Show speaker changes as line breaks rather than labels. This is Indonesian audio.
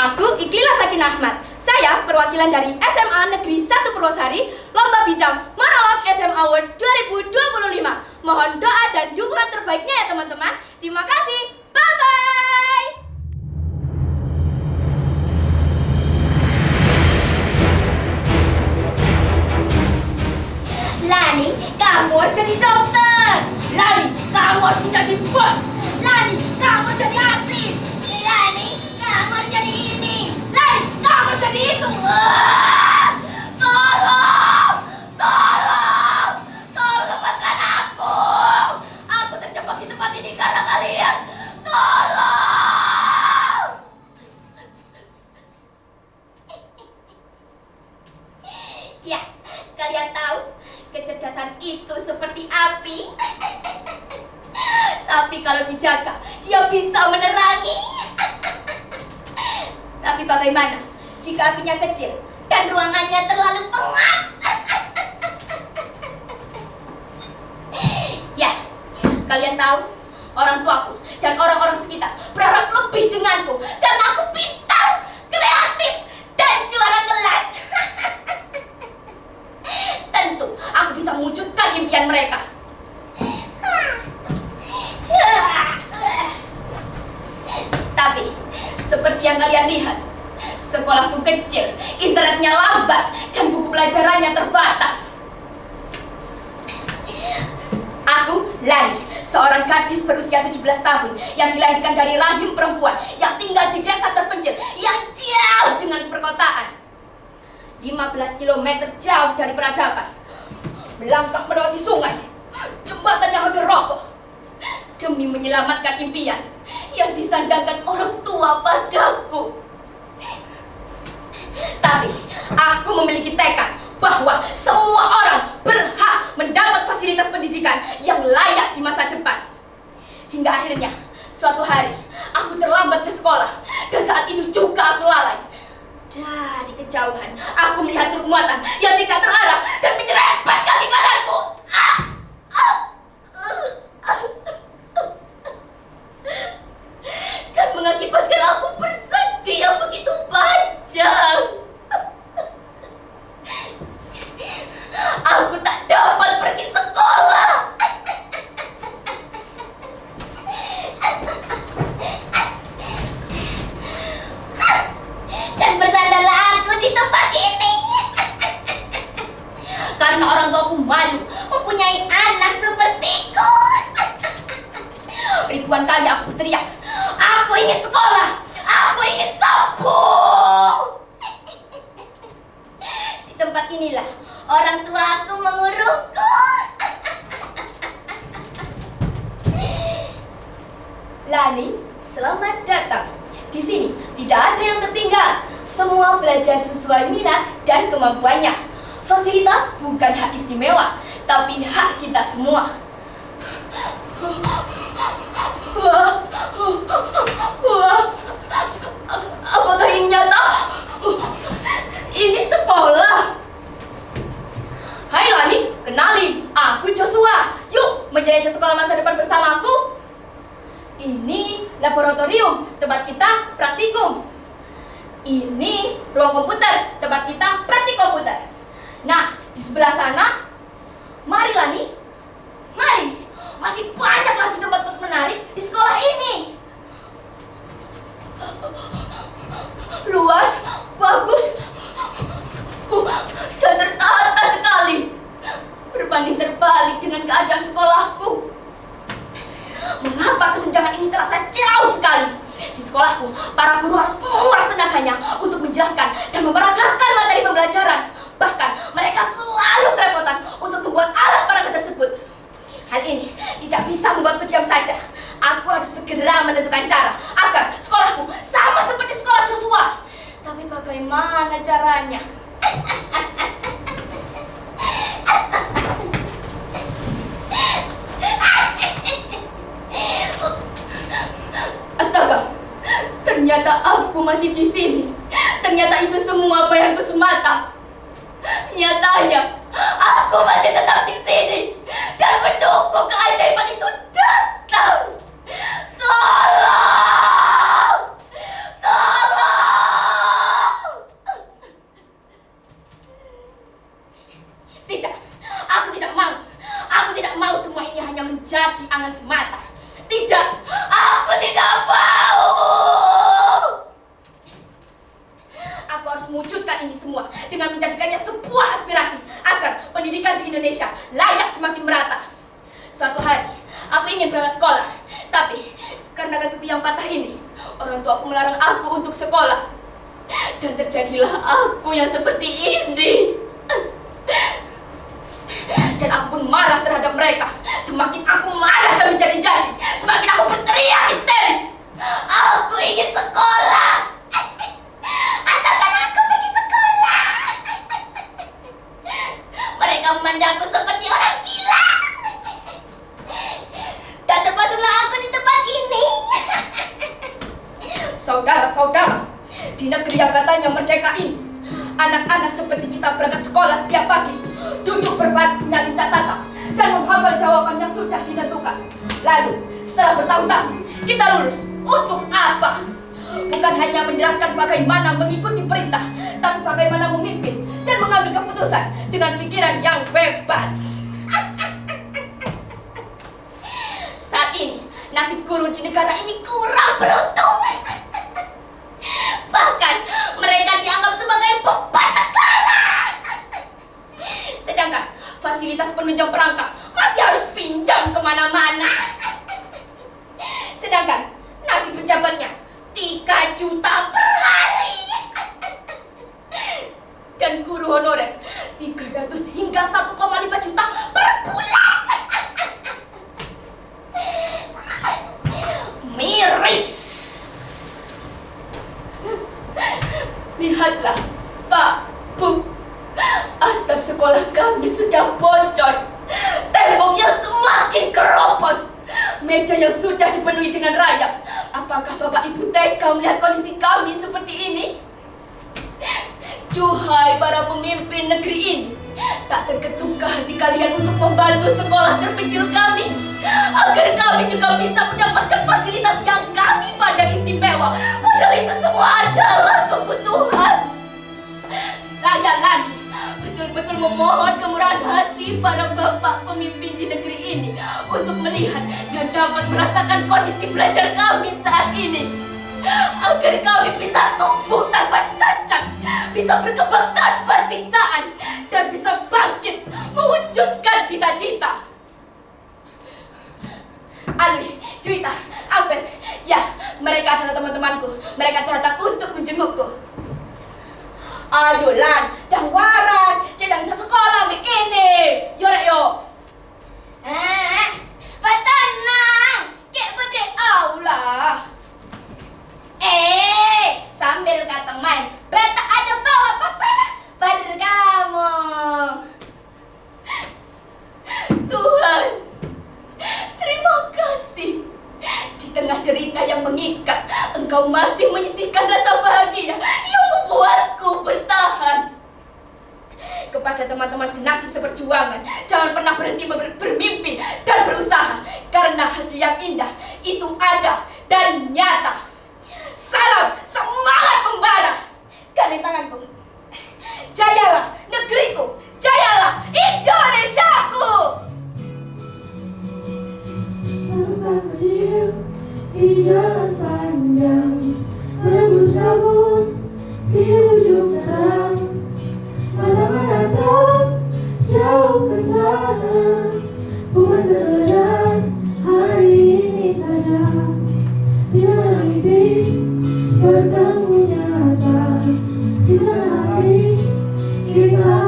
Aku Ikhlas Sakin Ahmad. Saya perwakilan dari SMA Negeri 1 Purwosari, lomba bidang monolog SMA Award 2025. Mohon doa dan dukungan terbaiknya ya teman-teman. Terima kasih. Bye-bye. Lani, kamu harus jadi dokter. Lani, kamu harus menjadi bos. Lani, kamu harus jadi artis. Lani, kamu harus jadi ini. Lani, kamu harus jadi itu. Tolong, tolong, tolong lepaskan aku. Aku terjebak di tempat ini karena kalian. Tolong. Ya, kalian tahu kecerdasan itu seperti api. Tapi kalau dijaga, dia bisa menerangi. Tapi bagaimana jika apinya kecil dan ruangannya terlalu pengap? Ya, kalian tahu, orang tuaku dan orang-orang sekitar berharap lebih denganku karena aku pintar, kreatif, dan juara kelas. Tentu aku bisa mewujudkan impian mereka. Tapi seperti yang kalian lihat, sekolahku kecil, internetnya lambat, dan buku pelajarannya terbatas. Aku Lani, seorang gadis berusia 17 tahun yang dilahirkan dari rahim perempuan yang tinggal di desa terpencil yang jauh dengan perkotaan. 15 km jauh dari peradaban, melangkah melewati sungai, jembatan yang hampir roboh, demi menyelamatkan impian yang disandangkan orang tua padaku. Tapi aku memiliki tekad bahwa semua orang berhak mendapat fasilitas pendidikan yang layak di masa depan. Hingga akhirnya suatu hari aku terlambat ke sekolah, dan saat itu juga aku lalai. Dari kejauhan aku melihat truk muatan yang tidak terarah dan menyerempet kaki kananku. Dan mengakibatkan aku bersedih yang begitu panjang. Aku tak dapat pergi sekolah. Dan bersandarlah aku di tempat ini. Karena orang tuaku malu mempunyai anak sepertiku. Ribuan kali aku berteriak, aku ingin sekolah, aku ingin sembuh. Di tempat inilah orang tua aku mengurungku. Lani, selamat datang. Di sini tidak ada yang tertinggal. Semua belajar sesuai minat dan kemampuannya. Fasilitas bukan hak istimewa, tapi hak kita semua. Wah, apakah ini nyata? Ini sekolah. Hai Lani, kenalin, aku Joshua. Yuk, menjelajah sekolah masa depan bersamaku. Ini laboratorium, tempat kita praktikum. Ini ruang komputer, tempat kita praktik komputer. Nah, di sebelah sana, mari Lani, mari. Masih banyak lagi tempat-tempat menarik di sekolah ini. Luas, bagus, dan tertata sekali. Berbanding terbalik dengan keadaan sekolahku. Mengapa kesenjangan ini terasa jauh sekali? Di sekolahku, para guru harus menguras tenaganya untuk menjelaskan dan memeragakan materi pembelajaran. Bahkan, mereka selalu kerepotan untuk membuat alat peraga tersebut. Hal ini tidak bisa membuatku diam saja. Aku harus segera menentukan cara agar sekolahku sama seperti sekolah Joshua. Tapi bagaimana caranya? Astaga, ternyata aku masih di sini. Ternyata itu semua bayanganku semata. Nyatanya, aku masih tetap di sini dan menunggu keajaiban itu datang. Tolong! Tolong! orang tuaku melarang aku untuk sekolah. Dan terjadilah aku yang seperti ini. Dan aku pun marah terhadap mereka. Semakin aku marah dan menjadi-jadi, semakin aku berteriak histeris. Aku ingin sekolah. Antarkan aku pergi sekolah. Mereka memandangku seperti orang gila. Dan termasuklah aku di tempat ini. Saudara-saudara, di negeri yang katanya merdeka ini, anak-anak seperti kita berangkat sekolah setiap pagi, duduk berbaris menyalin catatan, dan menghafal jawaban yang sudah ditentukan. Lalu, setelah bertahun-tahun, kita lulus. Untuk apa? Bukan hanya menjelaskan bagaimana mengikuti perintah, tapi bagaimana memimpin dan mengambil keputusan dengan pikiran yang bebas. Saat ini, nasib guru di negara ini kurang beruntung. Bahkan, mereka dianggap sebagai beban negara. Sedangkan, fasilitas penunjang perangkat masih harus pinjam kemana-mana. Sedangkan, nasib pejabatnya 3 juta per hari. Dan guru honorer 300 hingga 1,5 juta per bulan. Miris. Lihatlah, Pak, Bu, atap sekolah kami sudah bocor. Temboknya semakin keropos. Meja yang sudah dipenuhi dengan rayap. Apakah Bapak Ibu tega melihat kondisi kami seperti ini? Duhai para pemimpin negeri ini, tak terketukah hati kalian untuk membantu sekolah terpencil kami, agar kami juga bisa mendapatkan fasilitas yang kami pandang istimewa, padahal itu semua adalah kebutuhan. Saya lagi betul-betul memohon kemurahan hati para bapak pemimpin di negeri ini untuk melihat dan dapat merasakan kondisi belajar kami saat ini, agar kami bisa tumbuh tanpa cacat, bisa berkembang tanpa siksaan, dan bisa bangkit mewujudkan cita-cita. Alwi, Juwita, Albert, ya, mereka adalah teman-temanku. Mereka datang untuk menjengukku. Ayo Lan, dah waras, jangan bisa sekolah begini. Yo. Tenang, kayak pada Allah. Sambil kata main, beta ada bawa papan pada kamu. Tuhan, terima kasih. Di tengah derita yang mengikat, Engkau masih menyisihkan rasa bahagia yang membuatku bertahan. Kepada teman-teman senasib seperjuangan, jangan pernah berhenti bermimpi dan berusaha, karena hasil yang indah itu ada dan nyata. Salam semangat membara. Gandeng tanganku. Jayalah negeriku, jayalah Indonesiaku.
Langkah kecil di jalan panjang, menembus kabut di ujung terang. Mata menatap jauh ke sana, bukan sekedar hari ini saja. Di mana mimpi bertemu nyata, di sana hati kita